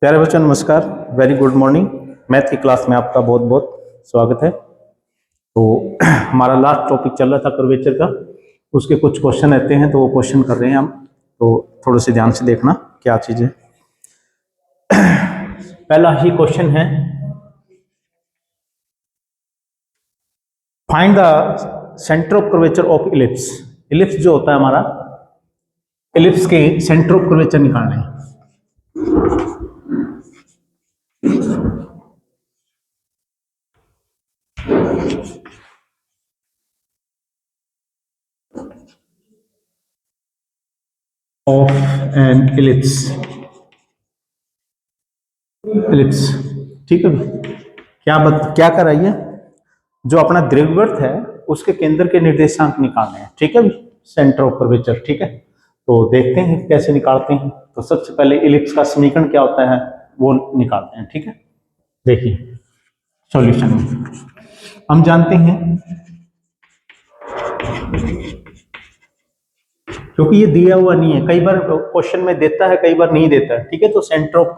प्यारे बच्चों नमस्कार, वेरी गुड मॉर्निंग। मैथ की क्लास में आपका बहुत बहुत स्वागत है। तो हमारा लास्ट टॉपिक चल रहा था कर्वेचर का, उसके कुछ क्वेश्चन रहते हैं तो वो क्वेश्चन कर रहे हैं हम, तो थोड़े से ध्यान से देखना क्या चीज़ है। पहला ही क्वेश्चन है, find the centre of curvature of ellipse. Ellipse जो होता है हमारा, इलिप्स के सेंटर ऑफ कर्वेचर निकालना है। ऑफ एन इलिप्स, इलिप्स, ठीक है। क्या कर रही है, जो अपना दीर्घवृत्त है उसके केंद्र के निर्देशांक निकालने हैं, ठीक है, सेंटर ऑफ कर्वेचर, ठीक है। तो देखते हैं कैसे निकालते हैं। तो सबसे पहले इलिप्स का समीकरण क्या होता है वो निकालते हैं, ठीक है। देखिए सॉल्यूशन में हम जानते हैं, क्योंकि ये दिया हुआ नहीं है, कई बार क्वेश्चन में देता है कई बार नहीं देता है, ठीक है। तो सेंटर ऑफ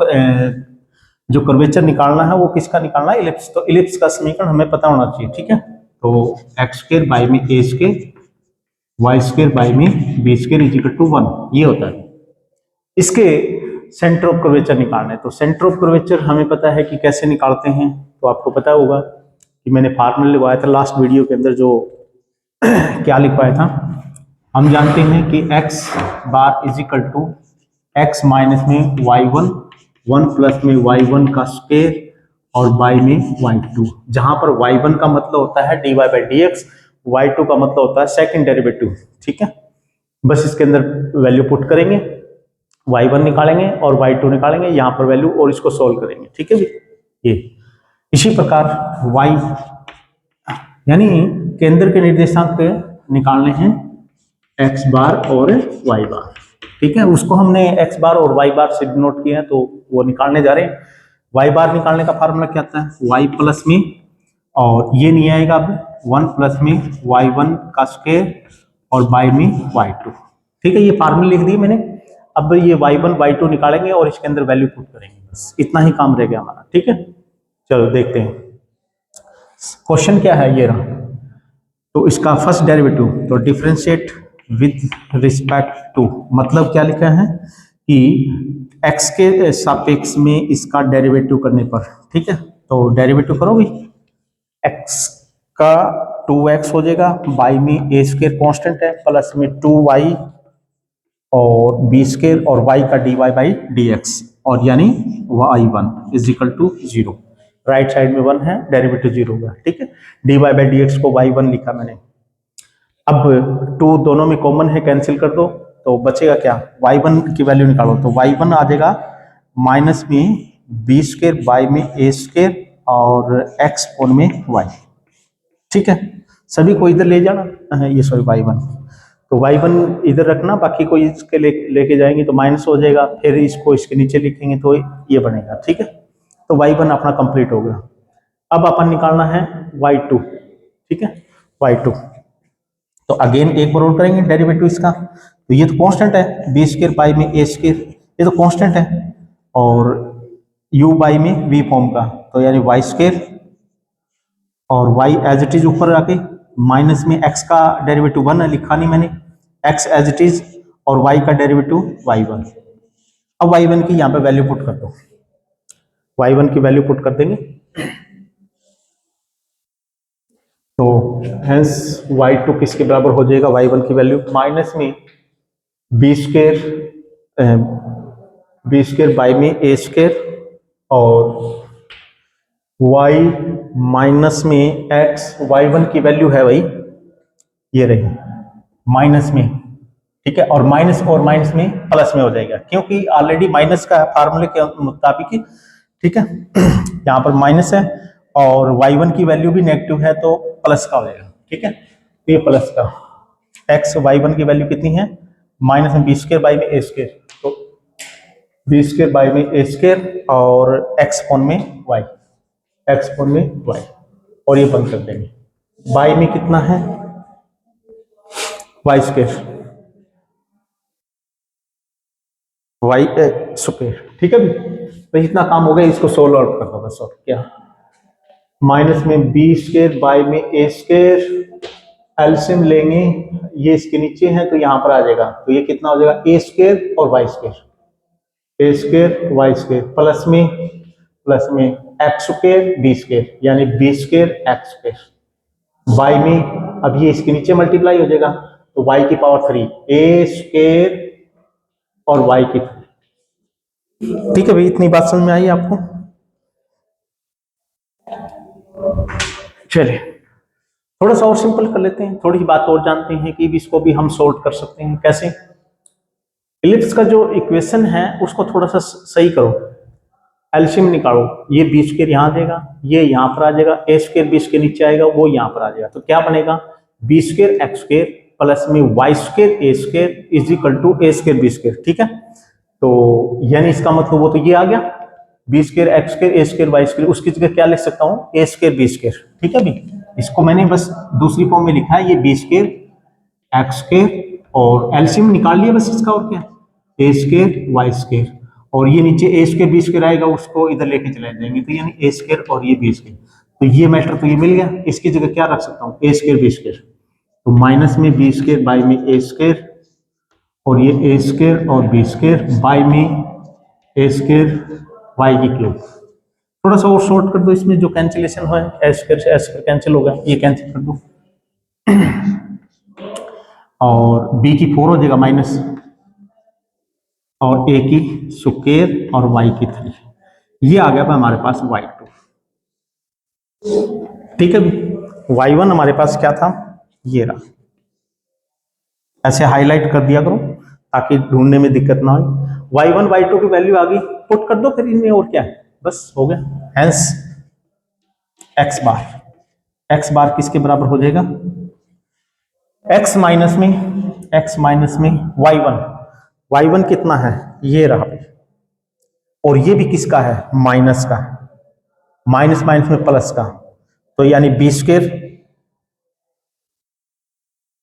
जो कर्वेचर निकालना है वो किसका निकालना है, इलिप्स। तो इलिप्स का समीकरण हमें पता होना चाहिए, ठीक है। तो एक्स स्क्वायर बाई में A square Y square by में B square is equal to 1, ये होता है। इसके सेंटर ऑफ कर्वेचर निकालना है। तो सेंटर ऑफ कर्वेचर हमें पता है कि कैसे निकालते हैं, तो आपको पता होगा कि मैंने फार्मूला लिखवाया था लास्ट वीडियो के अंदर, जो क्या लिखवाया था। हम जानते हैं कि x bar is equal to X minus में y1, 1 प्लस में y1 का स्क्वायर और y में y2, जहां पर y1 का मतलब होता है dy by D x, y2 का मतलब होता है सेकंड डेरिवेटिव, ठीक है। बस इसके अंदर वैल्यू पुट करेंगे, y1 निकालेंगे और y2 निकालेंगे यहाँ पर वैल्यू, और इसको सोल्व करेंगे, ठीक है जी। ये इसी प्रकार y यानी केंद्र के निर्देशांक निकालने हैं x बार और y बार, ठीक है। उसको हमने x बार और y बार से डिनोट किया है, तो वो निकालने जा रहे हैं। y बार निकालने का फार्मूला क्या आता है, y प्लस में, और ये नहीं आएगा अब, 1 प्लस में y1 का स्क्वायर और y में y2, ठीक है। ये फार्मूला लिख दिए मैंने। अब ये y1 y2 निकालेंगे और इसके अंदर वैल्यू पुट करेंगे, बस इतना ही काम रह गया हमारा, ठीक है। चलो देखते हैं क्वेश्चन क्या है, ये रहा। तो इसका फर्स्ट डेरिवेटिव, तो डिफरेंशिएट विद रिस्पेक्ट टू, मतलब क्या लिखा है कि x के सापेक्ष में इसका डेरिवेटिव करने पर, ठीक है। तो डेरिवेटिव करोगे, x का 2x हो जाएगा, y में a स्क्वायर कांस्टेंट है, प्लस में 2y और b स्क्वायर और y का dy बाई dx, और यानी y1 is equal to 0। Right side में 1 है, डेरिवेटिव 0 होगा, ठीक है। dy बाई dx को y1 लिखा मैंने। अब 2 दोनों में कॉमन है, कैंसिल कर दो, तो बचेगा क्या, y1 की वैल्यू निकालो। तो y1 आ जाएगा माइनस में बी स्क्वायर बाई में ए स्क्वायर और x पोन में y, ठीक है। सभी को इधर ले जाना, ये सॉरी y1, तो y1 इधर रखना, बाकी को इसके लेके जाएंगे तो माइनस हो जाएगा, फिर इसको इसके नीचे लिखेंगे तो ये बनेगा, ठीक है। तो y1 अपना कंप्लीट हो गया। अब अपन निकालना है y2, ठीक है, y2। तो अगेन एक बार और करेंगे डेरिवेटिव इसका। तो ये तो कांस्टेंट है, बी स्क्वायर बाई में ए स्क्वायर, ये तो कांस्टेंट है, और u बाई में v फॉर्म का, तो यानी वाई स्क्वायर, और y एज इट इज ऊपर आके, माइनस में x का डेरिवेटिव 1 है, लिखा नहीं मैंने, x एज इट इज, और y का डेरिवेटिव y1। अब y1 की यहाँ पे वैल्यू पुट कर दो, y1 की वैल्यू पुट कर देंगे, तो हेंस y2 किसके बराबर हो जाएगा, y1 की वैल्यू माइनस में बी स्क्वायर बाई में ए स्क्वायर और y माइनस में x, y1 की वैल्यू है भाई ये रही माइनस में, ठीक है, और माइनस में प्लस में हो जाएगा, क्योंकि ऑलरेडी माइनस का फार्मूले के मुताबिक, ठीक है। यहाँ पर माइनस है और y1 की वैल्यू भी नेगेटिव है, तो प्लस का हो जाएगा, ठीक है। तो ये प्लस का x, y1 की वैल्यू कितनी है, माइनस में बी स्क्वायर बाई में ए स्क्वायर, तो बी स्क्वायर बाई में ए स्क्वायर और x पोन में y, x पोन में y, और ये बंद कर देंगे। y में कितना है, y स्क्वायर, y स्क्वायर, ठीक है। तो इतना काम हो गया, इसको सोल्व आउट कर दो बस। और क्या, माइनस में बी स्क्वायर बाई में ए स्क्वायर, एलसीएम लेंगे, ये इसके नीचे है तो यहाँ पर आ जाएगा, तो ये कितना हो जाएगा ए स्क्वायर और Y square, A square Y square plus में एक्स स्क्वायर बी स्क्वायर, यानी B square X square by में, अब ये इसके नीचे मल्टीप्लाई हो जाएगा तो वाई की पावर 3 ए स्क्वायर और वाई की 3। ठीक है भाई, इतनी बात समझ में आई आपको? चलिए थोड़ा सा और सिंपल कर लेते हैं, थोड़ी बात और जानते हैं कि इसको भी हम सॉल्व कर सकते हैं कैसे। इलिप्स का जो इक्वेशन है उसको थोड़ा सा सही करो, एलसीएम निकालो, ये बी स्क्वायर यहाँ देगा, ये यहाँ पर आ जाएगा, ए स्क्वायर बी स्क्वायर नीचे आएगा, वो यहाँ पर आ जाएगा, तो क्या बनेगा B square X square plus में Y square A square is equal to A square B square. ठीक है, तो यानी इसका मतलब वो तो ये आ गया B square X square A square Y square, उसकी जगह क्या लिख सकता हूँ ए स्क्वायर बी स्क्वायर। ठीक है भी, इसको मैंने बस दूसरी फॉर्म में लिखा है, ये बी स्क्वायर एक्स स्क्वायर और एलसीएम निकाल लिया बस इसका, और क्या ए स्क्वायर वाई स्क्वायर, और ये नीचे ए स्क्वायर बी स्क्वायर आएगा, उसको इधर लेके चले जाएंगे, तो यानी ए स्क्वायर और ये बी स्क्वायर, तो ये मैटर तो ये मिल गया, इसकी जगह क्या रख सकता हूँ ए स्क्वायर बी स्क्वायर, तो माइनस में बी स्क्वायर बाई में ए स्क्वायर, और ये ए स्क्वायर और बी स्क्वायर बाई में ए स्क्वायर वाई की क्यूब। थोड़ा सा और शॉर्ट कर दो, इसमें जो कैंसिलेशन है एस स्क्वायर से एस स्क्वायर कैंसिल होगा, ये कैंसिल कर दो, और b की 4 हो जाएगा माइनस, और a की स्क्वायर और y की 3, ये आ गया हमारे पास y2। ठीक है भी, y1 हमारे पास क्या था, ये रहा, ऐसे हाईलाइट कर दिया करो ताकि ढूंढने में दिक्कत ना हो। y1 y2 की वैल्यू आ गई, पुट कर दो फिर इनमें, और क्या है, बस हो गया। हेंस x बार किसके बराबर हो जाएगा, x माइनस में y1 कितना है, ये रहा, और ये भी किसका है माइनस का, माइनस में प्लस का, तो यानी बी स्क्वायर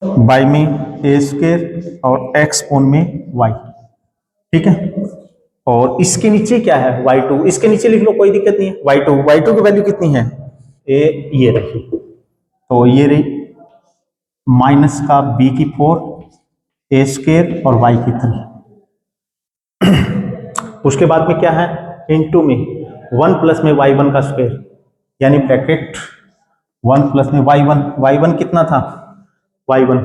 बाई में ए स्क्वायर और एक्स ओन में वाई। ठीक है, और इसके नीचे क्या है y2, इसके नीचे लिख लो कोई दिक्कत नहीं है, y2 की वैल्यू कितनी है ये रखी, तो ये रही माइनस का b की 4 ए स्क्वायर और y की 3। उसके बाद में क्या है इनटू में 1 प्लस में y1 का स्क्वायर, यानी ब्रैकेट 1 प्लस में y1 कितना था y1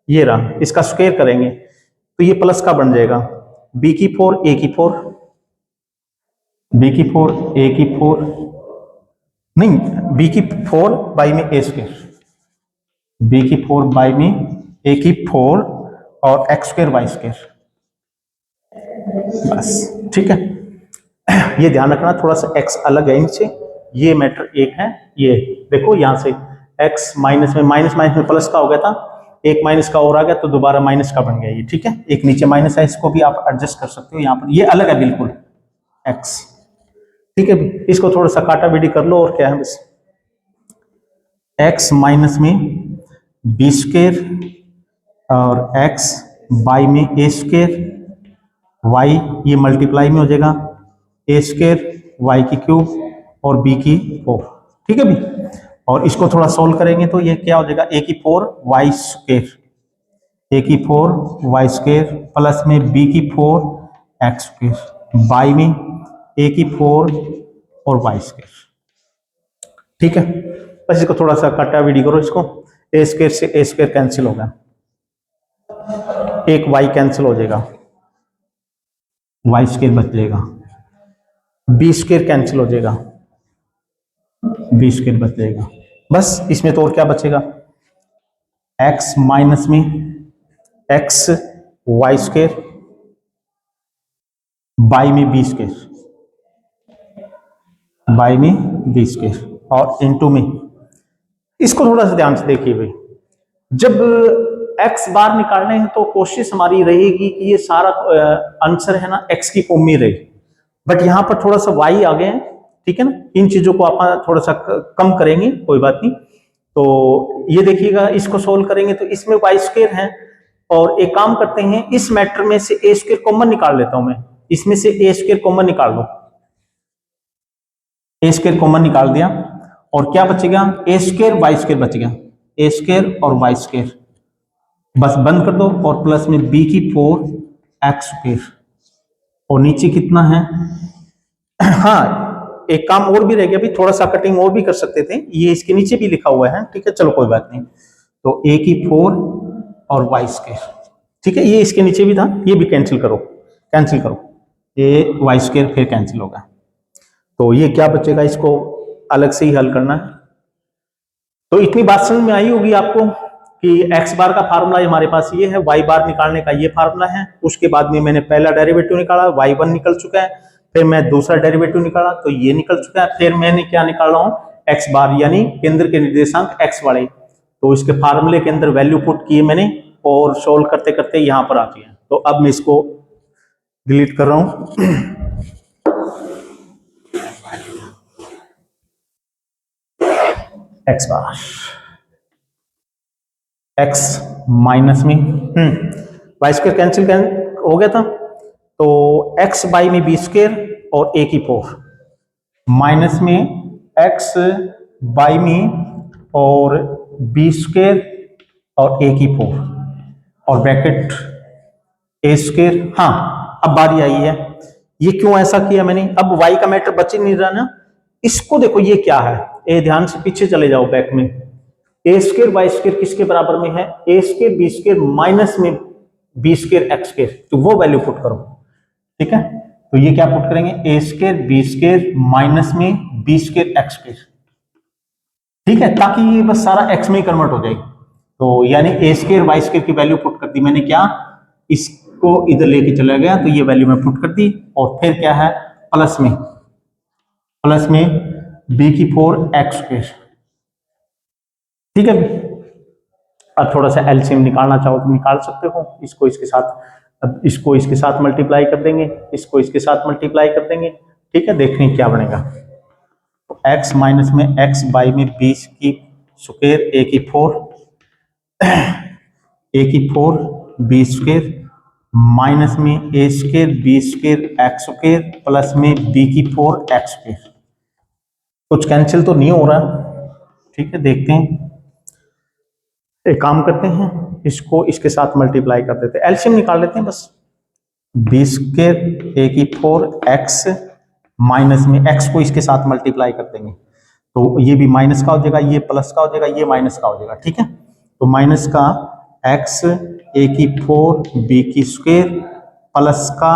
ये रहा, इसका स्क्वायर करेंगे तो ये प्लस का बन जाएगा, b की 4 a की 4 नहीं, b की 4 बाई में a स्क्वायर, b की 4 बाई में a की 4 और एक्स स्क्वायर वाई स्क्वायर, बस। ठीक है, ये ध्यान रखना थोड़ा सा x अलग है इनसे, ये मैटर एक है, ये देखो यहां से x माइनस में प्लस का हो गया था, एक माइनस का और आ गया तो दोबारा माइनस का बन गया ये। ठीक है, एक नीचे माइनस है, इसको भी आप एडजस्ट कर सकते हो, यहाँ पर ये अलग है बिल्कुल x। ठीक है, इसको थोड़ा सा काटा बीटी कर लो, और क्या है बस x माइनस में बी स्क्वायर और x बाई में ए स्क्वायर y, ये मल्टीप्लाई में हो जाएगा ए स्क्वायर y की क्यूब और b की 4। ठीक है भी, और इसको थोड़ा सोल्व करेंगे तो ये क्या हो जाएगा a की 4 y स्क्वायर प्लस में b की 4 x स्क्वायर बाई में a की 4 और y स्क्वायर। ठीक है, बस इसको थोड़ा सा कटा विडी करो, इसको a स्क्वायर से a स्क्वायर कैंसिल होगा, एक y कैंसिल हो जाएगा, वाई स्क्वायर बच जाएगा, बी स्क्वायर कैंसिल हो जाएगा, बी स्क्वायर बच जाएगा, बस इसमें तो और क्या बचेगा, x माइनस में x वाई स्क्वायर बाई में बी स्क्वायर और इनटू में, इसको थोड़ा सा ध्यान से देखिए भाई, जब x बार निकालने हैं तो कोशिश हमारी रहेगी कि ये सारा आंसर है ना x की फॉर्म में रहे, बट यहाँ पर थोड़ा सा y आ गए हैं। ठीक है ना, इन चीजों को आप थोड़ा सा कम करेंगे, कोई बात नहीं। तो ये देखिएगा, इसको सोल्व करेंगे तो इसमें वाई स्क्वायर है, और एक काम करते हैं, इस मैटर में से ए स्क्वायर कॉमन निकाल लेता हूं मैं, इसमें से ए स्क्वायर कॉमन निकाल लो, ए स्क्वायर कॉमन निकाल दिया और क्या बचेगा, ए स्क्वायर वाई स्क्वायर बच गया, ए स्क्वायर और वाई स्क्वायर बस बंद कर दो और प्लस में बी की 4 एक्स स्क्वायर और नीचे कितना है हाँ एक काम और भी रह गया, अभी थोड़ा सा कटिंग और भी कर सकते थे, ये इसके नीचे भी लिखा हुआ है, ठीक है चलो कोई बात नहीं। तो ए की 4 और वाई स्क्वायर, ठीक है ये इसके नीचे भी था, ये भी कैंसिल करो, कैंसिल करो, ये वाई स्क्वायर फिर कैंसिल होगा। तो ये क्या बचेगा, इसको अलग से ही हल करना है। तो इतनी बात समझ में आई होगी आपको कि एक्स बार का फार्मूला हमारे पास ये है, वाई बार निकालने का ये फार्मूला है। उसके बाद में मैंने पहला डेरिवेटिव निकाला, y1 निकल चुका है, फिर मैं दूसरा डेरिवेटिव निकाला तो ये निकल चुका है, फिर मैंने क्या निकाल रहा हूं, एक्स बार यानी केंद्र के निर्देशांक एक्स वाले, तो इसके फार्मूले के अंदर वैल्यू पुट किए मैंने और सोल्व करते करते यहां पर आ गया। तो अब मैं इसको डिलीट कर रहा हूं एक्स बार एक्स माइनस में वाई स्क्वायर कैंसिल हो गया था, तो एक्स बाई में बी स्क्वायर और ए की 4 माइनस में एक्स बाई में और बी स्क्वायर और ए की 4 और ब्रैकेट ए स्क्वायर। हाँ अब बारी आई है, ये क्यों ऐसा किया मैंने, अब वाई का मैटर बच ही नहीं रहा ना, इसको देखो ये क्या है, ए ध्यान से पीछे चले जाओ बैक में, ए स्क्वायर वाई स्क्वायर किसके बराबर में है, ए स्क्वायर बी स्क्वायर माइनस में बी स्क्वायर एक्स स्क्वायर, तो वो वैल्यू पुट करो, ठीक है। तो ये क्या पुट करेंगे, ए स्क्वायर बी स्क्वायर माइनस में बी स्क्वायर एक्स स्क्वायर, ठीक है, ताकि ये बस सारा एक्स में ही कन्वर्ट हो जाए। तो यानी ए स्क्वायर वाई स्क्वायर की वैल्यू पुट कर दी मैंने, क्या इसको इधर लेके चला गया तो ये वैल्यू मैं पुट कर दी, और फिर क्या है प्लस में बी की 4 एक्स स्क्वायर, ठीक है। अब थोड़ा सा एलसीएम निकालना चाहो तो निकाल सकते हो, इसको इसके साथ, अब इसको इसके साथ मल्टीप्लाई कर देंगे, इसको इसके साथ मल्टीप्लाई कर देंगे, ठीक है, देखने क्या बनेगा। तो x माइनस में x बाई में 20 की स्क्वायर ए की 4 बी स्क्वायर माइनस में A square B square X square plus में बी की 4 एक्स स्क्वायर, कुछ कैंसिल तो नहीं हो रहा, ठीक है देखते हैं, एक काम करते हैं इसको इसके साथ मल्टीप्लाई कर देते हैं, एलसीएम निकाल लेते हैं बस, बी स्क्वायर ए की 4 एक्स माइनस में एक्स को इसके साथ मल्टीप्लाई कर देंगे तो ये भी माइनस का हो जाएगा, ये प्लस का हो जाएगा, ये माइनस का हो जाएगा, ठीक है। तो माइनस का एक्स ए की 4 बी की स्क्वायर प्लस का,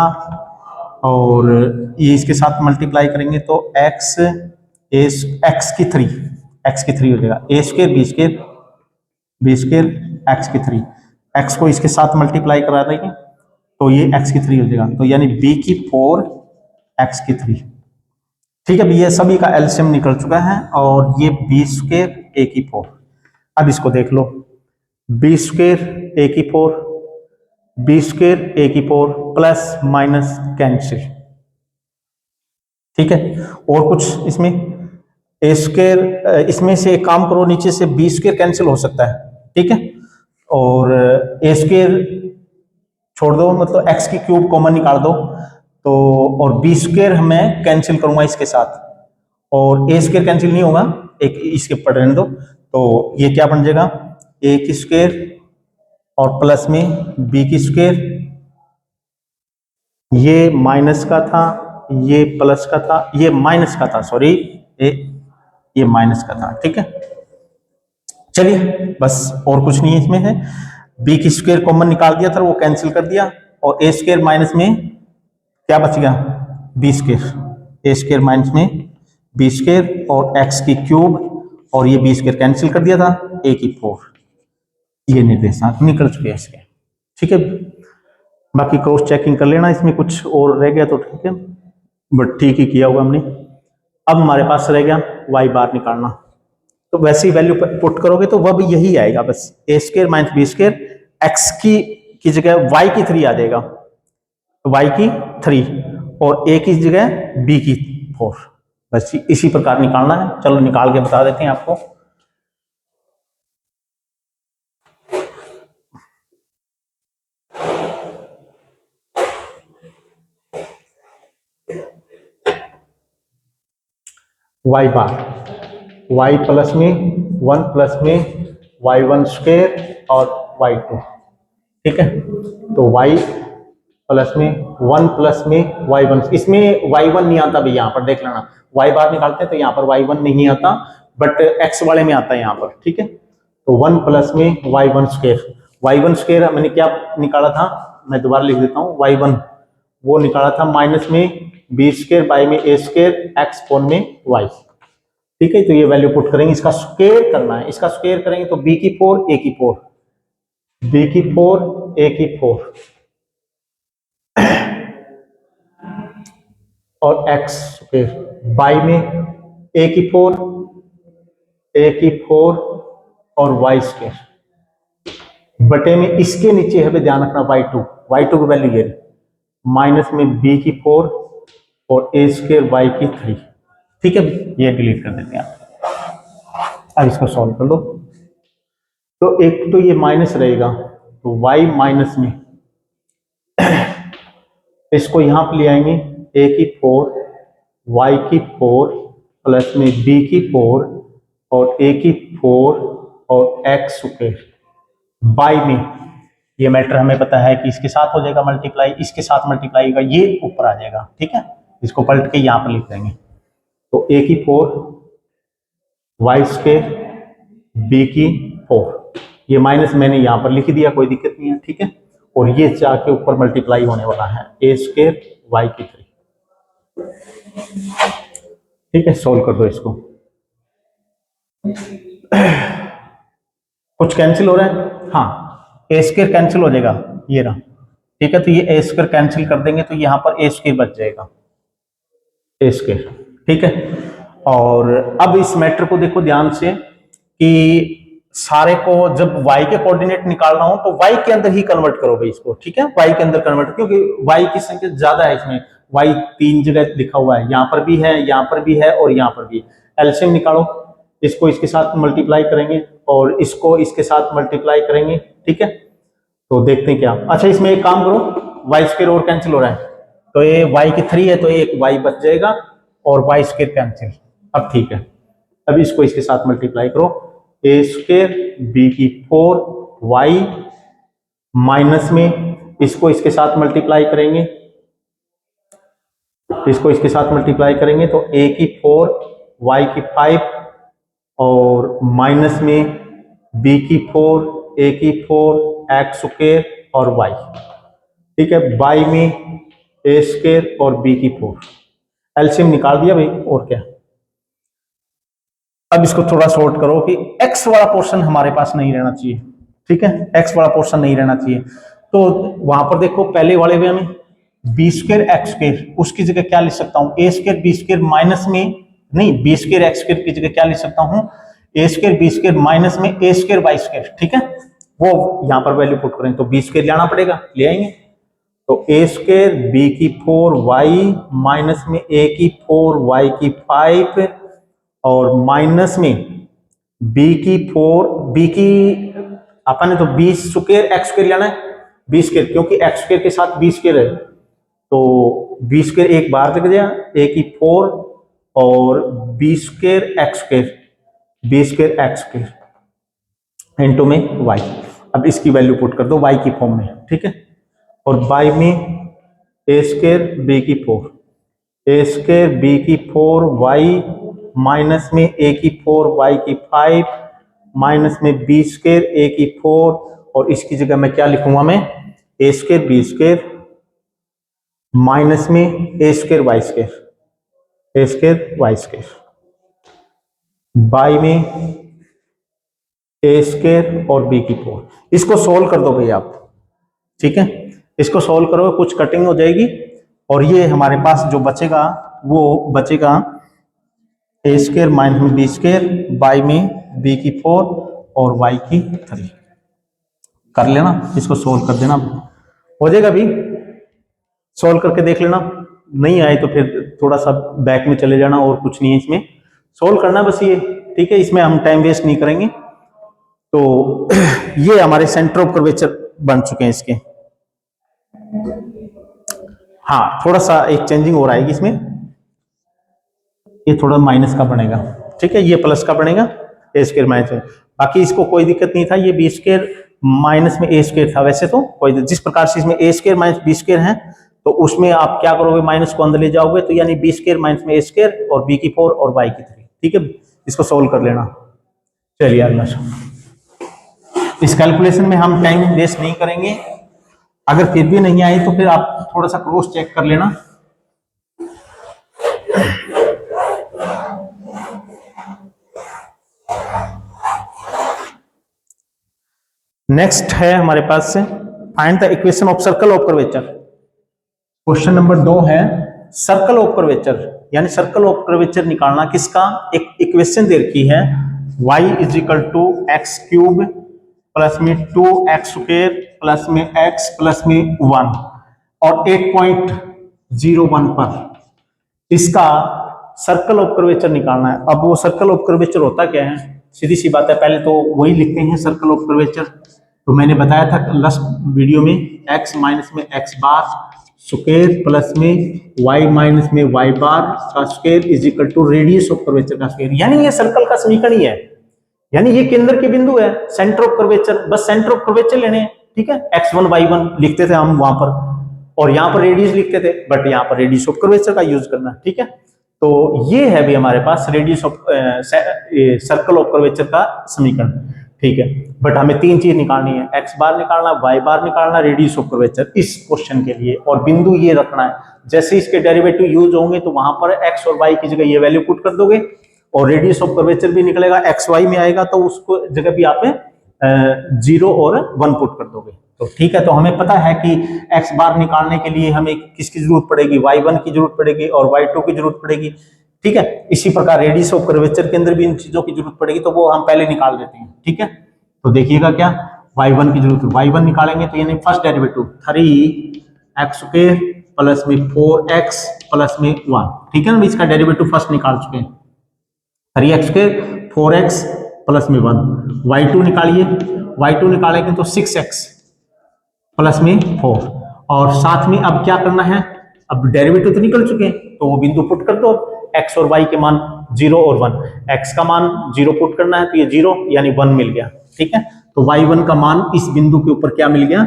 और ये इसके साथ मल्टीप्लाई करेंगे तो एक्स एक्स की 3 हो जाएगा, A square B square X की 3, एक्स को इसके साथ मल्टीप्लाई करा देंगे तो ये एक्स की 3 हो जाएगा, तो यानी बी की 4 एक्स की 3, ठीक है। ये सभी का एलसीएम निकल चुका है और ये बी स्क्वायर ए की 4, अब इसको देख लो, बी स्क्वायर ए की 4 बी स्क्वायर ए की 4 प्लस माइनस कैंसिल, ठीक है। और कुछ इसमें ए स्क्वायर, इसमें से एक काम करो, नीचे से बी स्क्वायर कैंसिल हो सकता है, ठीक है, और ए स्क्वायर छोड़ दो, मतलब एक्स की क्यूब कॉमन निकाल दो, तो और बी स्क्वायर मैं कैंसिल करूंगा इसके साथ, और ए स्क्वायर कैंसिल नहीं होगा, एक इसके ऊपर रहने दो, तो ये क्या बन जाएगा, ए की स्क्वायर और प्लस में बी की स्क्वायर, ये माइनस का था, ये प्लस का था, ये माइनस का था, सॉरी ये माइनस का था, ठीक है। चलिए बस और कुछ नहीं है इसमें, है बी की स्क्वायर कॉमन निकाल दिया था, वो कैंसिल कर दिया, और ए स्क्वायर माइनस में क्या बच गया, B square, A square minus में बी स्क्वायर और एक्स की क्यूब, और ये बी स्क्वायर कैंसिल कर दिया था, ए की 4, ये निर्देशांक निकल चुके हैं इसके, ठीक है। बाकी क्रॉस चेकिंग कर लेना, इसमें कुछ और रह गया तो ठीक है, बट ठीक ही किया हुआ हमने। अब हमारे पास रह गया वाई बार निकालना, तो वैसी वैल्यू पुट करोगे तो वह भी यही आएगा, बस A square minus B square, X की जगह वाई की 3 आ जाएगा, वाई की 3 और ए की जगह बी की 4, बस इसी प्रकार निकालना है। चलो निकाल के बता देते हैं आपको। वाई बार, वाई प्लस में 1 प्लस में y1 स्क्वायर और y2, ठीक है। तो y प्लस में 1 प्लस में y1, इसमें y1 नहीं आता भाई, यहां पर देख लेना, y बार निकालते हैं तो यहां पर y1 नहीं आता, बट x वाले में आता है यहां पर, ठीक है। तो 1 प्लस में y1 स्क्वायर, y1 स्क्वायर मैंने क्या निकाला था, मैं दोबारा लिख देता हूं, y1 वो निकाला था माइनस में बी स्क्वायर बाई में ए स्क्वायर एक्स पोन में y, ठीक है। तो ये वैल्यू पुट करेंगे, इसका स्क्वायर करना है, इसका स्क्वायर करेंगे तो b की 4 a की 4, b की 4 a की 4 और x स्क्वायर बाई में a की 4 a की 4 और y स्क्वायर बटे में इसके नीचे है, ध्यान रखना y2 की वैल्यू ये माइनस में b की 4 और a स्क्वायर y की 3, ठीक है। ये डिलीट कर देते हैं आप। अब इसको सॉल्व कर लो, तो एक तो ये माइनस रहेगा, तो y माइनस में इसको यहां पर ले आएंगे, a की 4 y की 4 प्लस में b की 4 और a की 4 और x स्क्वायर बाई में, ये मैटर हमें पता है कि इसके साथ हो जाएगा मल्टीप्लाई, इसके साथ मल्टीप्लाई होगा, ये ऊपर आ जाएगा, ठीक है। इसको पलट के यहां पर लिख देंगे, तो a की 4 y स्क्वायर b की 4, ये माइनस मैंने यहां पर लिख दिया, कोई दिक्कत नहीं है, ठीक है। और ये जाके ऊपर मल्टीप्लाई होने वाला है a स्क्वायर y की 3, ठीक है। सोल्व कर दो इसको, कुछ कैंसिल हो रहा है, हाँ ए स्क्वायर कैंसिल हो जाएगा, ये रहा, ठीक है। तो ये ए स्क्वायर कैंसिल कर देंगे तो यहां पर ए स्क्वायर बच जाएगा, ए स्क्वायर, ठीक है। और अब इस मैटर को देखो ध्यान से कि सारे को जब y के कोऑर्डिनेट निकालना हो तो y के अंदर ही कन्वर्ट करो भाई इसको, ठीक है। y के अंदर कन्वर्ट, क्योंकि y की संख्या ज्यादा है इसमें, y 3 जगह लिखा हुआ है, यहां पर भी है, यहां पर भी है और यहां पर भी। एलसीएम निकालो, इसको इसके साथ मल्टीप्लाई करेंगे और इसको इसके साथ मल्टीप्लाई करेंगे, ठीक है। तो देखते हैं क्या, अच्छा इसमें एक काम करो, y स्क्वायर और कैंसिल हो रहा है, तो ये y की 3 है तो एक y बच जाएगा और y स्क्वायर कैंसिल, अब ठीक है। अब इसको इसके साथ मल्टीप्लाई करो, a स्क्वायर b की 4 y माइनस में इसको इसके साथ मल्टीप्लाई करेंगे, इसको इसके साथ मल्टीप्लाई करेंगे तो a की 4 y की 5 और माइनस में b की 4 a की 4 x स्क्वायर और y, ठीक है, बाई में a स्क्वायर और b की 4, एलसीएम निकाल दिया भाई, और क्या। अब इसको थोड़ा शॉर्ट करो कि x वाला पोर्शन हमारे पास नहीं रहना चाहिए, ठीक है, x वाला पोर्शन नहीं रहना चाहिए। तो वहां पर देखो पहले वाले में हमें बी स्क्वायर एक्स स्क्वायर, उसकी जगह क्या लिख सकता हूं, ए स्क्वायर बी स्क्वायर माइनस में, नहीं बी स्क्वायर एक्स स्क्वायर की जगह क्या लिख सकता हूं, ए स्क्वायर बी स्क्वायर माइनस में ए स्क्वायर वाई स्क्वायर, ठीक है। वो यहां पर वैल्यू पुट करें तो बी स्क्वायर लाना पड़ेगा, ले आएंगे, तो ए स्क्वायर बी की 4 वाई माइनस में ए की 4 वाई की 5 और माइनस में बी की 4 बी की अपन ने तो बी स्क्वायर एक्स स्क्वायर लेना है, बी स्क्वायर क्योंकि एक्स स्क्वायर के साथ बी स्क्वायर है, तो बी स्क्वायर एक बार लग गया, ए की 4 और B square X square, B square X square into में वाई। अब इसकी वैल्यू पुट कर दो वाई की फॉर्म में, ठीक है। और बाई में ए स्क्वायर बी की 4, ए स्क्वायर बी की 4 वाई माइनस में ए की 4 वाई की 5 माइनस में बी स्क्वायर ए की 4 और इसकी जगह मैं क्या लिखूंगा, मैं A square B square minus में A square Y square, A square Y square by में ए स्क्वायर और बी की 4। इसको सोल्व कर दो भाई आप, ठीक है, इसको सोल्व करो, कुछ कटिंग हो जाएगी और ये हमारे पास जो बचेगा वो बचेगा ए स्क्वायर माइनस में बी स्क्वायर बाई में बी की 4 और वाई की 3। कर लेना, इसको सोल्व कर देना, हो जाएगा भी, सोल्व करके देख लेना, नहीं आए तो फिर थोड़ा सा बैक में चले जाना, और कुछ नहीं है इसमें, सोल्व करना बस ये, ठीक है। इसमें हम टाइम वेस्ट नहीं करेंगे। तो ये हमारे सेंटर ऑफ कर्वेचर बन चुके हैं इसके। हाँ थोड़ा सा एक चेंजिंग हो रहा है इसमें, ये थोड़ा माइनस का बनेगा, ठीक है, ये प्लस का बनेगा, ए स्क्वायर माइनस में। बाकी इसको कोई दिक्कत नहीं था, ये बी स्क्वायर माइनस में ए स्क्वायर था। वैसे तो कोई जिस प्रकार से इसमें ए स्क्वायर माइनस बी स्क्वायर है, तो उसमें आप क्या करोगे, माइनस को अंदर ले जाओगे, तो यानी बी स्क्वायर माइनस में ए स्क्वायर और बी की 4 और वाई की 3, ठीक है, इसको सोल्व कर लेना। चलिए अगला इस कैलकुलेशन में हम टाइम वेस्ट नहीं करेंगे। अगर फिर भी नहीं आई तो फिर आप थोड़ा सा क्रॉस चेक कर लेना। नेक्स्ट है हमारे पास से find the equation of circle of curvature. Question number 2 है सर्कल ऑफ कर्वेचर, यानी सर्कल ऑफ कर्वेचर निकालना किसका। एक इक्वेशन दे रखी है y is equal to X cube plus में 2x स्क्वायर प्लस में x प्लस में 1 और 8.01 पर इसका सर्कल ऑफ कर्वेचर निकालना है। अब वो सर्कल ऑफ कर्वेचर होता क्या है, सीधी सी बात है, पहले तो वही लिखते हैं सर्कल ऑफ कर्वेचर। तो मैंने बताया था लास्ट वीडियो में x माइनस में x बार स्क्वायर प्लस में y माइनस में y बार का square is equal to radius of curvature का स्क्वायर। यानी ये सर्कल का समीकरण ही है, यानी ये केंद्र के बिंदु है, सेंटर ऑफ कर्वेचर, बस सेंटर ऑफ कर्वेचर लेने हैं, ठीक है। x1 y1 लिखते थे हम वहां पर, और यहाँ पर रेडियस लिखते थे, बट यहाँ पर रेडियस ऑफ कर्वेचर का यूज करना, ठीक है। तो ये है भी हमारे पास radius of circle of curvature का समीकरण, ठीक है। बट हमें 3 चीज निकालनी है, x बार निकालना, y बार निकालना, रेडियस ऑफ कर्वेचर इस क्वेश्चन के लिए, और बिंदु ये रखना है। जैसे इसके डेरिवेटिव यूज होंगे तो वहां पर x और y की जगह ये वैल्यू पुट कर दोगे, और रेडियस ऑफ कर्वेचर भी निकलेगा, x y में आएगा तो उसको जगह भी आप 0 और 1 पुट कर दोगे, तो ठीक है। तो हमें पता है कि x बार निकालने के लिए हमें किसकी जरूरत पड़ेगी, y1 की जरूरत पड़ेगी और y2 की जरूरत पड़ेगी, ठीक है। इसी प्रकार रेडियस ऑफ कर्वेचर के अंदर भी इन चीजों की जरूरत पड़ेगी, तो वो हम पहले निकाल देते हैं, ठीक है। तो देखिएगा क्या y1 की जरूरत है, y1 निकालेंगे तो यानी first derivative 3x square plus में 4x प्लस में 1, ठीक है ना। इसका डेरिवेटिव फर्स्ट निकाल चुके हैं, 3x स्क्वायर 4x प्लस में 1, y2 निकालिए, y2 निकालेंगे तो 6x प्लस में 4, और साथ में अब क्या करना है, अब डेरिवेटिव तो निकल चुके हैं तो वो बिंदु पुट कर दो, x और y के मान 0 और 1, x का मान 0 पुट करना है तो ये 0 यानी 1 मिल गया, ठीक है। तो y1 का मान इस बिंदु के ऊपर क्या मिल गया,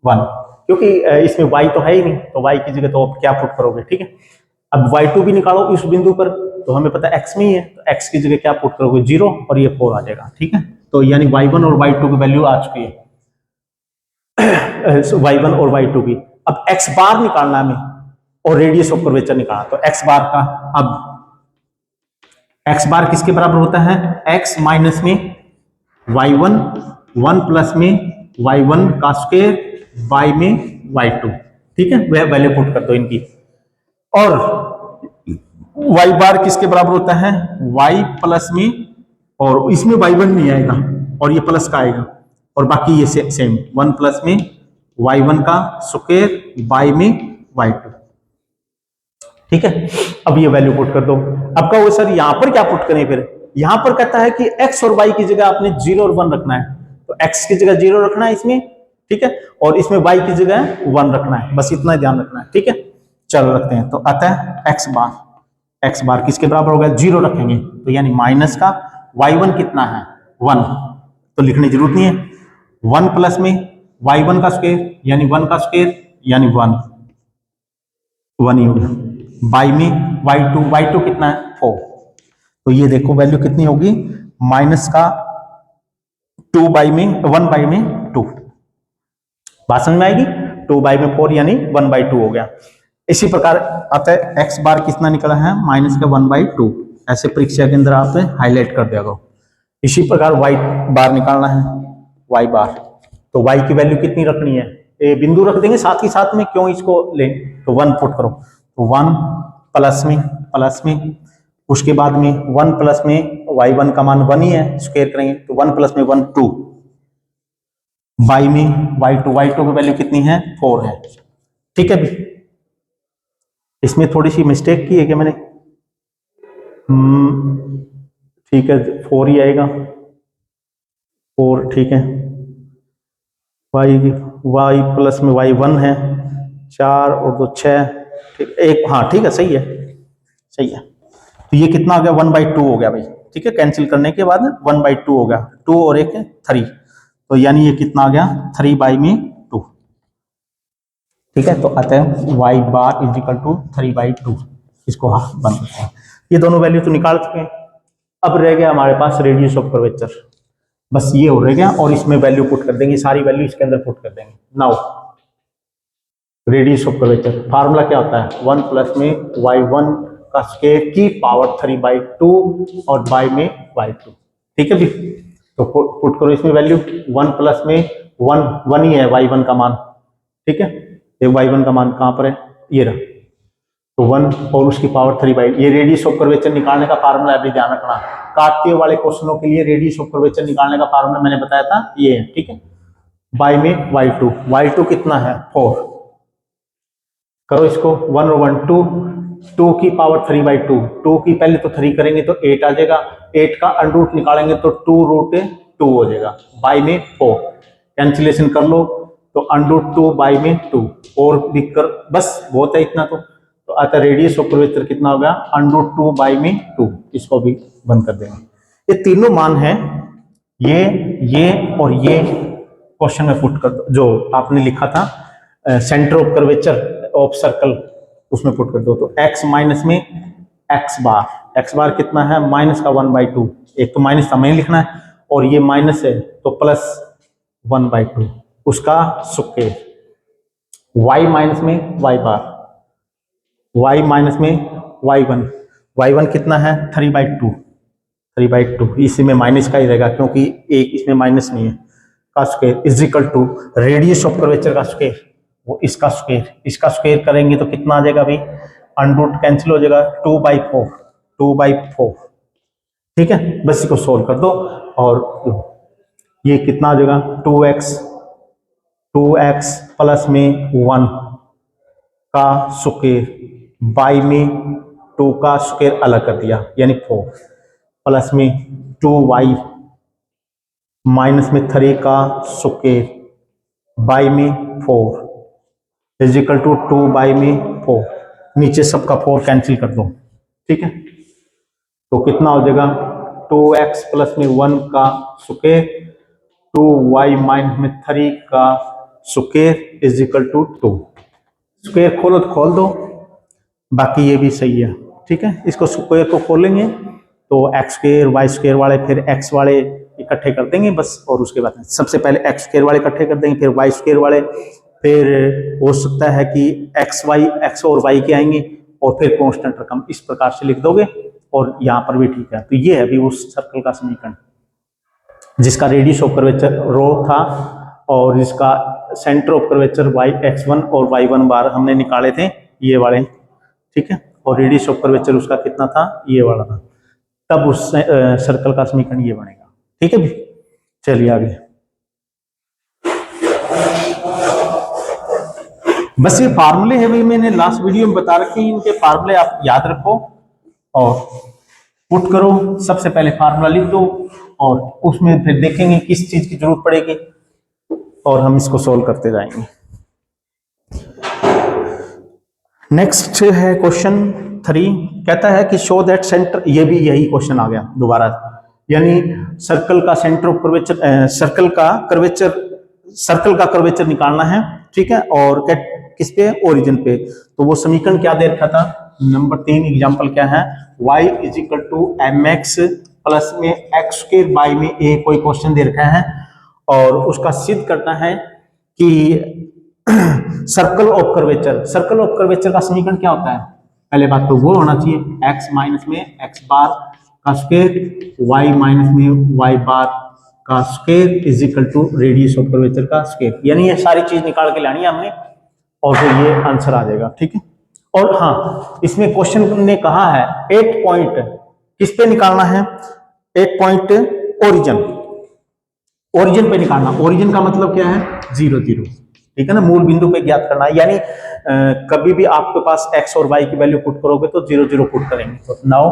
1, क्योंकि इसमें y तो है ही नहीं, तो y की जगह तो आप क्या पुट करोगे, ठीक है। अब y2 भी निकालो इस बिंदु पर, तो हमें पता है x में ही है, तो x की जगह क्या पुट करोगे, 0 और ये 4 आ जाएगा, ठीक है। तो यानी y1 और y2 की वैल्यू आ चुकी है, y1 और y2 की। अब x बार निकालना हमें और रेडियस ऑफ कर्वेचर निकालना, तो x बार का, अब x बार किसके बराबर होता है, x माइनस में y1 1 प्लस में y1 का स्क्वायर y में y2, ठीक है, वह वैल्यू पुट कर दो इनकी। और y बार किसके बराबर होता है, y प्लस में, और इसमें y1 नहीं आएगा और ये प्लस का आएगा, और बाकी ये सेम 1 प्लस में y1 का स्क्वायर y में y2, ठीक है। अब ये वैल्यू पुट कर दो। अब कहो सर यहां पर क्या पुट करें, फिर यहां पर कहता है कि x और y की जगह आपने 0 और 1 रखना है, तो x की जगह 0 रखना है इसमें, ठीक है, और इसमें y की जगह 1 रखना है, बस इतना ध्यान रखना है, ठीक है। चलो रखते हैं, तो आता है x बार किसके बराबर होगा, 0 रखेंगे, तो यानी माइनस का y1 कितना है, 1, तो लिखने की जरूरत नहीं है, 1 प्लस में y1 का स्क्वायर यानी 1 का स्क्वायर यानी 1 ही होगा, y में y2 कितना है, 4, तो ये देखो वैल्यू कितनी होगी, माइनस का 1 बाई में 2, बात समझ में आएगी, 2 बाई में 4 यानी 1/2 हो गया। इसी प्रकार आता है x बार कितना निकला है, माइनस का 1/2, ऐसे परीक्षा के अंदर आप हाईलाइट कर दिया करो। इसी प्रकार y बार निकालना है, y बार, तो y की वैल्यू कितनी रखनी है, ए बिंदु रख देंगे साथ ही साथ में, क्यों इसको लें, तो 1 पुट करो, तो 1 प्लस में उसके बाद में 1 प्लस में y1 का मान 1 ही है, स्क्वायर करेंगे तो 1 प्लस में 1 2, y में y2 की वैल्यू कितनी है, 4 है, ठीक है। भी इसमें थोड़ी सी मिस्टेक की है कि मैंने, ठीक है 4 ही आएगा, 4, ठीक है, y प्लस में y1 है, 4 और 2 6, ठीक, 1, हाँ ठीक है, सही है। तो तो ये कितना हो गया 1/2 हो गया भाई, ठीक है, कैंसिल करने के बाद 1/2 हो गया, 2 और 1 3, तो यानी ये कितना आ गया 3/2, ठीक है। तो अतः y bar is equal to 3/2, इसको बंद करते हैं। ये दोनों वैल्यू तो निकाल चुके हैं, अब रह गया हमारे पास रेडियस ऑफ कर्वेचर, बस ये हो रह गया, और इसमें वैल्यू पुट कर देंगे, सारी वैल्यू इसके अंदर पुट कर देंगे। Now radius of curvature formula क्या होता है, 1 प्लस में y1 का स्क्वायर की पावर 3/2 और बाय में y2, ठीक है भी। तो पुट करो इसमें वैल्यू, 1 प्लस में 1 ही है y1 का मान, ठीक है, ये y1 का मान कहां पर है, ये रहा, तो 1 और उसकी पावर 3/2, ये रेडियस ऑफ कर्वेचर निकालने का फार्मूला है, अभी ध्यान रखना, काटते वाले क्वेश्चनों के लिए रेडियस ऑफ कर्वेचर निकालने का फार्मूला मैंने बताया था ये है, ठीक है। बाय में y2 कितना है 4, करो इसको 1 और 1 2 की पावर 3/2, 2 की पहले तो 3 करेंगे तो 8 आ जाएगा, 8 का अंडर निकालेंगे तो 2√2 हो जाएगा, बाय में 4, कैंसिलेशन कर लो तो अंडर 2 बाय में 2, और लिख कर बस बहुत है इतना, तो आता रेडियस ऑफ कर्वेचर कितना होगा अंडर 2 बाय में 2, इसको भी बंद कर देंगे। ये तीनों मान है, ये और ये क्वेश्चन में पुट कर दो, जो आपने लिखा था centre of curvature of circle, उसमें पुट कर दो, तो x माइनस में x बार कितना है माइनस का 1/2, एक तो माइनस था मैंने लिखना है, और ये माइनस है तो प्लस 1/2 उसका स्क्वायर, y माइनस में y बार, y माइनस में y1 कितना है 3/2, इसी में माइनस का ही रहेगा क्योंकि एक इसमें माइनस नहीं है, का square is equal to radius of curvature का स्क्वायर, वो इसका स्क्वायर करेंगे तो कितना आ जाएगा भाई, अंडर कैंसिल हो जाएगा 2/4, ठीक है, बस इसको सोल्व कर दो, और ये कितना आ जाएगा 2x प्लस में 1 का स्क्वायर बाय में 2 का स्क्वायर अलग कर दिया यानी 4, प्लस में 2y माइनस में 3 का स्क्वायर बाय में 4 इज इक्वल टू 2 बाय में 4, नीचे सबका 4 कैंसिल कर दो, ठीक है, तो कितना हो जाएगा 2x प्लस में 1 का स्क्वायर 2y माइनस में 3 का square is equal to 2, square खोलो तो खोल दो, बाकी ये भी सही है, ठीक है, इसको स्क्वायर को खोलेंगे तो x स्क्वायर y स्क्वायर वाले फिर x वाले इकट्ठे कर देंगे बस, और उसके बाद सबसे पहले x स्क्वायर वाले इकट्ठे कर देंगे, फिर y स्क्वायर वाले, फिर हो सकता है कि x और y के आएंगे, और फिर कांस्टेंट रकम इस प्रकार से लिख दोगे, और यहाँ पर भी ठीक है। तो ये है अभी उस सर्कल का समीकरण जिसका रेडियस ऑफ कर्वेचर रो था, और जिसका सेंटर ऑफ कर्वेचर x1 और y1 बार हमने निकाले थे ये वाले, ठीक है, और रेडियस ऑफ कर्वेचर उसका कितना था ये वाला था, तब उस सर्कल का समीकरण ये बनेगा, ठीक है भी। चलिए आगे, बस ये फार्मूले है भाई, मैंने लास्ट वीडियो में बता रखे हैं, इनके फार्मूले आप याद रखो और पुट करो, सबसे पहले फार्मूला लिख दो और उसमें फिर देखेंगे किस चीज की जरूरत पड़ेगी और हम इसको सोल्व करते जाएंगे। नेक्स्ट है क्वेश्चन 3, कहता है कि शो दैट सेंटर, ये भी यही क्वेश्चन आ गया दोबारा, यानी सर्कल का सेंटर ऑफ कर्वेचर, सर्कल का कर्वेचर निकालना है, ठीक है, और किस पे ओरिजिन पे, तो वो समीकरण क्या दे रखा था, नंबर 3 एग्जांपल क्या है, y is equal to mx plus में x स्क्वायर बाय में a, कोई क्वेश्चन दे रखा है और उसका सिद्ध करना है कि सर्कल ऑफ कर्वेचर का समीकरण क्या होता है, पहले बात तो वो होना चाहिए x माइनस में x बार का स्क्वायर y माइनस में y बार का square is equal to radius of curvature का स्क्वायर, यानी ये सारी चीज निकाल के लानी है हमने और फिर ये आंसर आ जाएगा, ठीक है। और हाँ, इसमें क्वेश्चन ने कहा है 8 पॉइंट किस पे निकालना है, 8 पॉइंट ओरिजिन पे निकालना, ओरिजिन का मतलब क्या है 0 0, ठीक है ना, मूल बिंदु पे ज्ञात करना है, यानी कभी भी आपके पास x और y की वैल्यू पुट करोगे तो 0 0 पुट करेंगे, तो नाउ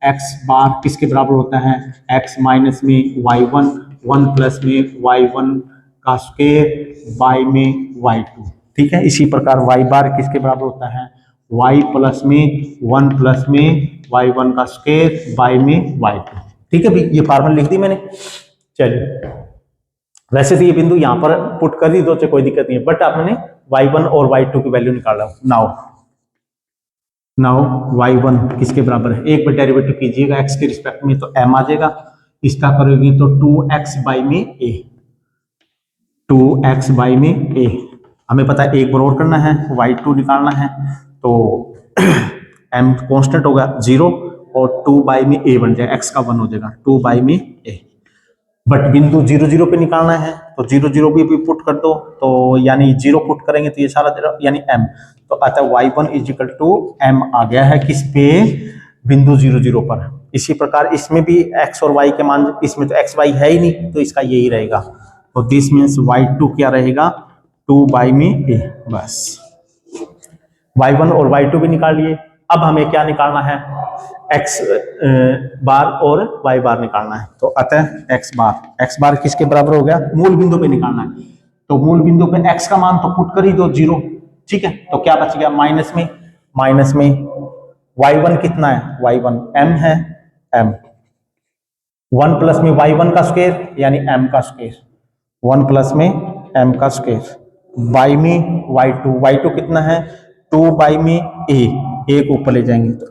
x बार किसके बराबर होता है, x माइनस में y1 1 प्लस में y1 का स्क्वायर बाय में y2, ठीक है। इसी प्रकार y बार किसके बराबर होता है, y प्लस में 1 प्लस में y1 का स्क्वायर बाय में y2। ठीक है भाई, ये फार्मूला लिख दी मैंने। चलिए, वैसे तो ये बिंदु यहां पर पुट कर दी, तो कोई दिक्कत नहीं है, बट आपने y1 और y2 की वैल्यू निकाला। नाउ y1 किसके बराबर है, एक बार डेरिवेटिव कीजिएगा x के रिस्पेक्ट में तो m आ जाएगा, इसका करोगे तो 2x बाई में a, 2x बाई में a। हमें पता है एक बार और करना है, y2 निकालना है, तो m कांस्टेंट होगा 0 और 2 बाई में a बन जाएगा, x का 1 हो जाएगा, 2 बाई में a। बट बिंदु 0 0 पे निकालना है, तो 0 0 भी पुट कर दो, तो यानी 0 पुट करेंगे तो ये सारा यानी m, तो अतः y1 is equal to m आ गया है किस पे, बिंदु 0 0 पर। इसी प्रकार इसमें भी x और y के मान, इसमें तो x y है ही नहीं, तो इसका यही रहेगा, तो दिस मीन्स y2 क्या रहेगा, 2 बाई में a। बस y1 और y2 भी निकाल लिए। अब हमें क्या निकालना है, x बार और y बार निकालना है, तो अतः x बार किसके बराबर हो गया, मूल बिंदु पे निकालना है, तो मूल बिंदु पे x का मान तो पुट कर ही दो 0। ठीक है, तो क्या बच गया, माइनस में y1 कितना है, y1 m है, m 1 प्लस में y1 का स्क्वायर यानी m का स्क्वायर, 1 प्लस में m का स्क्वायर बाई में y2 कितना है, 2 बाई में a को ऊपर ले जाएंगे तो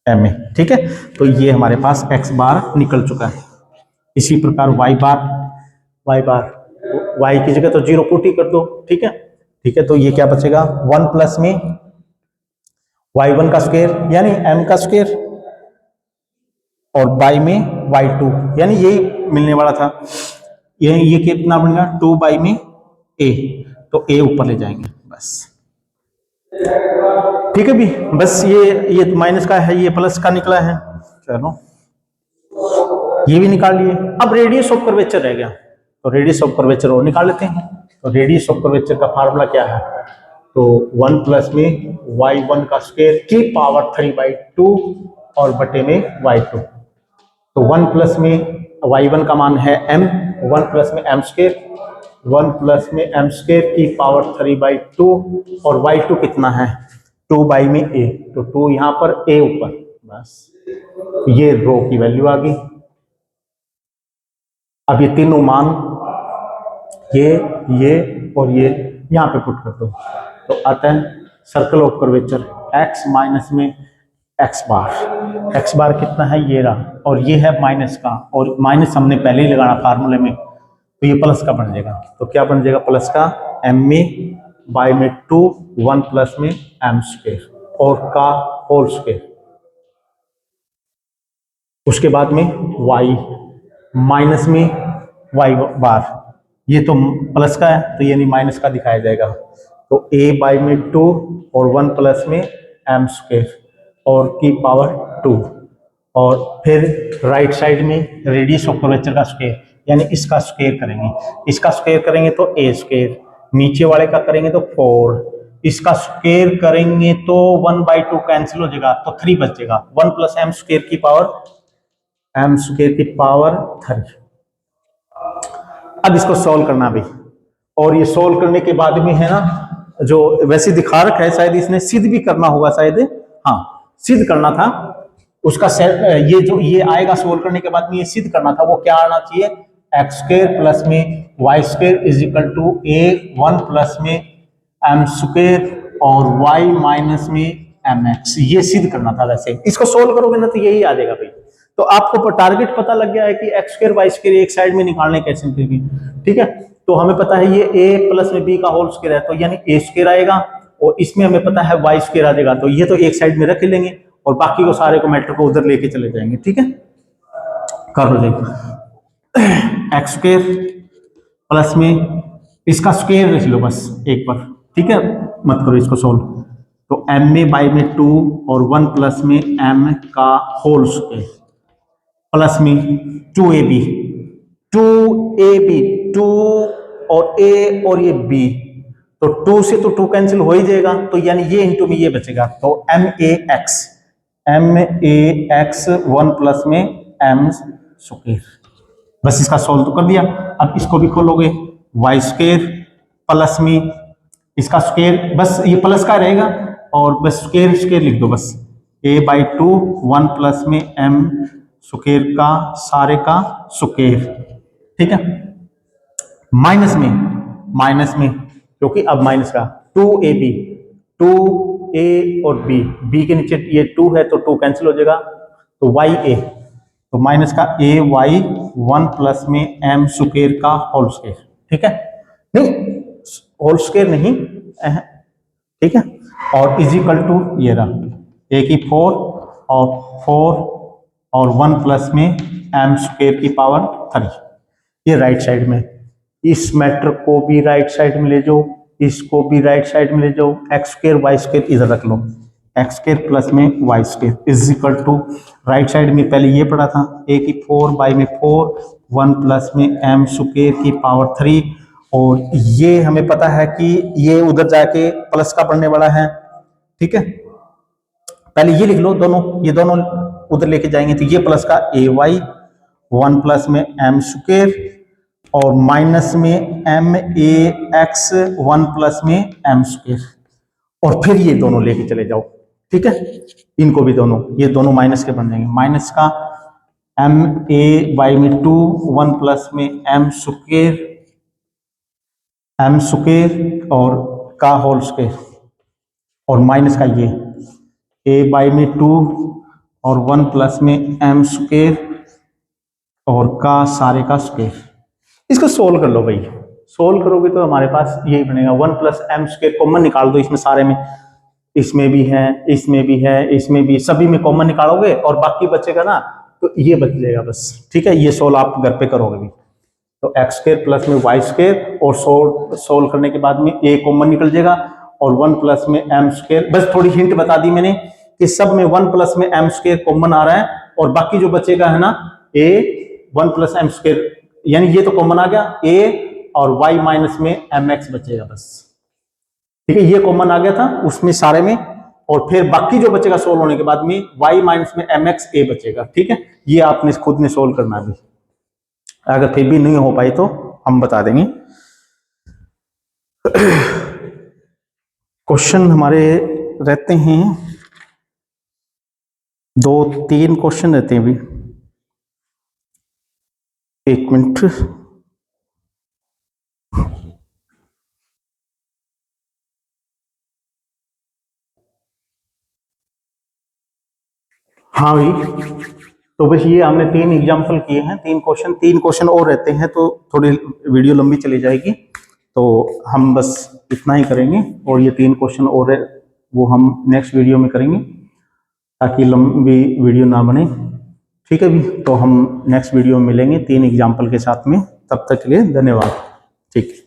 ma। ठीक है, तो ये हमारे पास x बार निकल चुका है। इसी प्रकार y की जगह तो 0 पुट ही कर दो। ठीक है, तो ये क्या बचेगा, 1 प्लस में y1 का स्क्वायर यानी m का स्क्वायर और बाई में y2 यानी यही मिलने वाला था, ये कितना बनेगा, 2 बाई में a, तो a ऊपर ले जाएंगे बस। ठीक है भी, बस ये माइनस का है, ये प्लस का निकला है, चलो ये भी निकाल लिए। अब रेडियस ऑफ कर्वेचर रह गया, तो रेडियस ऑफ कर्वेचर और निकाल लेते हैं। तो रेडियस ऑफ कर्वेचर का फार्मूला क्या है, तो 1 प्लस में y1 का स्क्वायर की पावर 3/2 और बटे में y2, तो 1 प्लस में y1 का मान है m, 1 प्लस में m स्क्वायर, 1 प्लस में m स्क्वायर की पावर 3/2 और y2 कितना है, 2 बाई में a, तो 2 यहां पर a ऊपर, बस ये रो की वैल्यू आ गई। अब ये तीनों मान ये और ये यहां पे पुट कर दो, तो अतः circle of curvature x minus में x बार कितना है, ये रहा, और ये है माइनस का, और माइनस हमने पहले ही लगाना फार्मूले में, तो ये प्लस का बन जाएगा, तो क्या बन जाएगा, प्लस का m में बाई में 2, 1 प्लस में m स्क्वायर और का होल स्क्वायर, उसके बाद में y माइनस में y बार, ये तो प्लस का है तो यानी माइनस का दिखाया जाएगा, तो a बाई में 2 और 1 प्लस में m स्क्वायर और की पावर 2, और फिर राइट साइड में रेडियस ऑफ कर्वेचर का स्क्वायर यानी इसका स्क्वायर करेंगे तो a स्क्वायर, नीचे वाले का करेंगे तो 4, इसका स्क्वायर करेंगे तो 1/2 कैंसिल हो जाएगा, तो 3 बचेगा, 1 प्लस m स्क्वायर की पावर 3। अब इसको सॉल्व करना भाई, और ये सॉल्व करने के बाद में है ना, जो वैसे दिखा रखा है, शायद इसने सिद्ध भी करना होगा, शायद हाँ सिद्ध करना था उसका, ये आएगा सॉल्व करने के बाद में, ये सिद्ध करना था, वो क्या आना चाहिए, एक्स स्क्वायर प्लस में Y square is equal to a 1 plus में m स्क्वायर और y माइनस में mx, ये सिद्ध करना था। वैसे इसको सोल्व करोगे ना तो यही आ जाएगा भाई, तो आपको टारगेट पता लग गया है कि एक्स स्क्वायर वाई स्क्वायर एक साइड में निकालने कैसे निकलेगी। ठीक है, तो हमें पता है ये a प्लस में b का होल स्क्वायर है, तो यानी a स्क्वायर आएगा, और इसमें हमें पता है y स्क्वायर आ जाएगा, तो ये तो एक साइड में रख लेंगे और बाकी को सारे को मैटर को उधर लेके चले जाएंगे। ठीक है, कर लो देखो, एक्स स्क्वायर प्लस में इसका स्क्वायर लिख लो बस एक बार। ठीक है, मत करो इसको सोल्व, तो m में बाई में 2 और 1 प्लस में m का होल स्क्वायर प्लस में 2ab 2 और a और ये b, तो 2 से तो 2 कैंसिल हो ही जाएगा, तो यानी ये इंटू में ये बचेगा, तो max 1 प्लस में m स्क्वायर, बस इसका सॉल्व तो कर दिया। अब इसको भी खोलोगे, वाई स्क्वायर प्लस में इसका स्क्वायर, बस ये प्लस का रहेगा और बस स्क्वायर लिख दो बस, a/2 1 प्लस में m स्क्वायर का सारे का स्क्वायर, ठीक है। माइनस में क्योंकि अब माइनस का 2ab, 2a और b के नीचे ये 2 है तो 2 कैंसिल हो जाएगा, तो ya, तो माइनस का ay 1 प्लस में m स्क्वायर का होल स्क्वायर, ठीक है। नहीं, होल स्क्वायर नहीं, ठीक है। और इज इक्वल टू ये रहा a की 4 और 4 और 1 प्लस में m स्क्वायर की पावर 3, ये राइट साइड में। इस मैटर को भी राइट साइड में ले जाओ, इसको भी राइट साइड में ले जाओ, एक्स स्क्वायर वाई स्क्वायर इधर रख लो, एक्स स्क्वायर प्लस में Y square is equal to right side में पहले ये पढ़ा था a की 4 बाई में 4 1 प्लस में m स्क्वायर की पावर 3, और ये हमें पता है कि ये उधर जाके प्लस का बढ़ने वाला है, ठीक है। पहले ये लिख लो दोनों, ये दोनों उधर लेके जाएंगे तो ये प्लस का ay 1 प्लस में m स्क्वायर और माइनस में max 1 प्लस में m स्क्वायर, और फिर ये दोनों लेके चले जाओ, ठीक है। इनको भी दोनों, ये दोनों माइनस के बन जाएंगे, माइनस का ma/2 1 प्लस में m स्क्वायर और का होल स्क्वायर, और माइनस का ये a/2 और 1 प्लस में m स्क्वायर और का सारे का स्क्वायर। इसको सोल्व कर लो भाई, सोल्व करोगे तो हमारे पास यही बनेगा 1 प्लस m स्क्वायर कॉमन निकाल दो इसमें सारे में, इसमें भी है, इसमें भी है, इसमें भी, सभी में कॉमन निकालोगे और बाकी बचेगा ना, तो ये बच जाएगा बस, ठीक है। ये सोल्व आप घर पे करोगे भी, तो एक्स स्क्वायर प्लस में वाई स्क्वायर, और सोल्व करने के बाद में a कॉमन निकल जाएगा और 1 प्लस में m स्क्वायर। बस थोड़ी हिंट बता दी मैंने कि सब में 1 प्लस में m स्क्वायर कॉमन आ रहा है, और बाकी जो बचेगा है ना a 1 प्लस m स्क्वायर, यानी ये तो कॉमन आ गया a और y माइनस में mx बचेगा बस, ठीक है। ये कॉमन आ गया था उसमें सारे में, और फिर बाकी जो बचेगा सोल्व होने के बाद में y माइनस में mx a बचेगा, ठीक है। ये आपने खुद ने सोल्व करना भी, अगर फिर भी नहीं हो पाई तो हम बता देंगे। क्वेश्चन हमारे रहते हैं 2-3 क्वेश्चन रहते हैं अभी, एक मिनट। हाँ भाई, तो बस ये हमने 3 एग्जाम्पल किए हैं, 3 क्वेश्चन और रहते हैं, तो थोड़ी वीडियो लंबी चली जाएगी, तो हम बस इतना ही करेंगे, और ये 3 क्वेश्चन और है वो हम नेक्स्ट वीडियो में करेंगे ताकि लंबी वीडियो ना बने, ठीक है भी। तो हम नेक्स्ट वीडियो में मिलेंगे 3 एग्जाम्पल के साथ में, तब तक के लिए धन्यवाद, ठीक है।